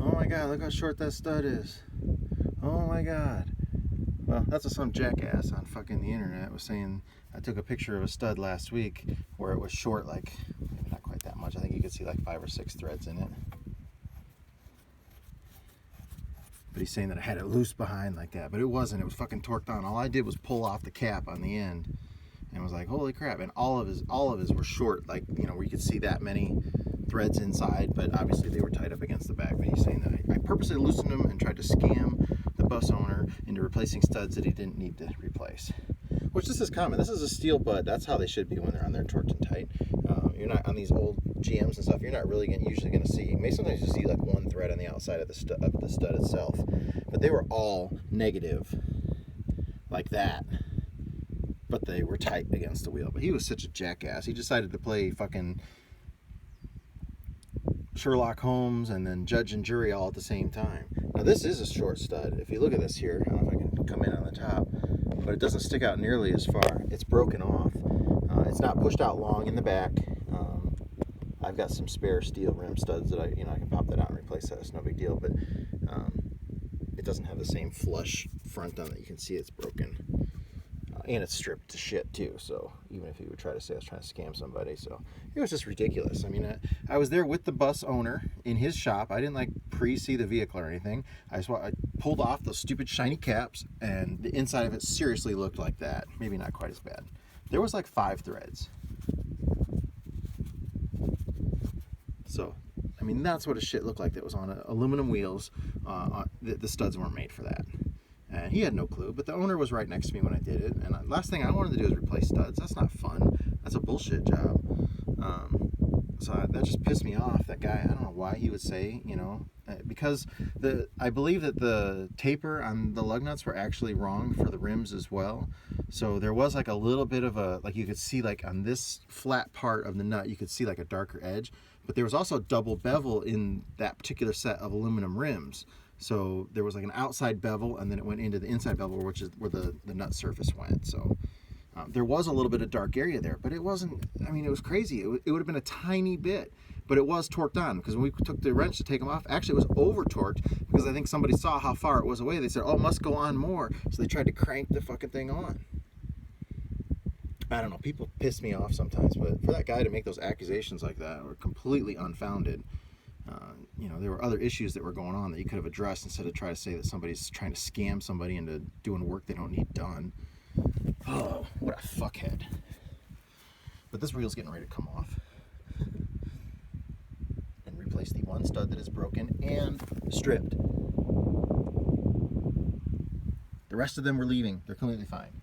Oh my god, look how short that stud is. Oh my god. Well, that's what some jackass on fucking the internet was saying. I took a picture of a stud last week where it was short, like, maybe not quite that much. I think you could see like 5 or 6 threads in it. But he's saying that I had it loose behind like that, but it wasn't. It was fucking torqued on. All I did was pull off the cap on the end, and was like, holy crap! And all of his were short, like, you know, where you could see that many threads inside. But obviously they were tied up against the back. But he's saying that I purposely loosened them and tried to scam the bus owner into replacing studs that he didn't need to replace. Which, this is common. This is a steel bud. That's how they should be when they're on there, torqued and tight. You're not on these old GMs and stuff. You're not really usually going to see. Maybe sometimes you see like one thread on the outside of the stud itself, but they were all negative, like that. But they were tight against the wheel. But he was such a jackass. He decided to play fucking Sherlock Holmes and then judge and jury all at the same time. Now this is a short stud. If you look at this here, I don't know if I can come in on the top, but it doesn't stick out nearly as far. It's broken off. It's not pushed out long in the back. I've got some spare steel rim studs that I can pop that out and replace that. It's no big deal, but it doesn't have the same flush front on it. You can see it's broken. And it's stripped to shit too, so even if you would try to say I was trying to scam somebody, so it was just ridiculous. I mean, I was there with the bus owner in his shop. I didn't like pre-see the vehicle or anything. I pulled off those stupid shiny caps, and the inside of it seriously looked like that. Maybe not quite as bad. There was like 5 threads. So, I mean, that's what a shit looked like that was on aluminum wheels. The studs weren't made for that. And he had no clue, but the owner was right next to me when I did it. And the last thing I wanted to do is replace studs. That's not fun. That's a bullshit job. That just pissed me off. That guy, I don't know why he would say, because I believe that the taper on the lug nuts were actually wrong for the rims as well. So there was like a little bit of like you could see like on this flat part of the nut, you could see like a darker edge. But there was also double bevel in that particular set of aluminum rims. So there was like an outside bevel, and then it went into the inside bevel, which is where the nut surface went. So there was a little bit of dark area there, but it wasn't, I mean, it was crazy. It would have been a tiny bit, but it was torqued on, because when we took the wrench to take them off, actually it was over torqued, because I think somebody saw how far it was away. They said, oh, it must go on more. So they tried to crank the fucking thing on. I don't know, people piss me off sometimes, but for that guy to make those accusations like that were completely unfounded. There were other issues that were going on that you could have addressed instead of trying to say that somebody's trying to scam somebody into doing work they don't need done. Oh, what a fuckhead. But this reel's getting ready to come off and replace the one stud that is broken and stripped. The rest of them were leaving. They're completely fine.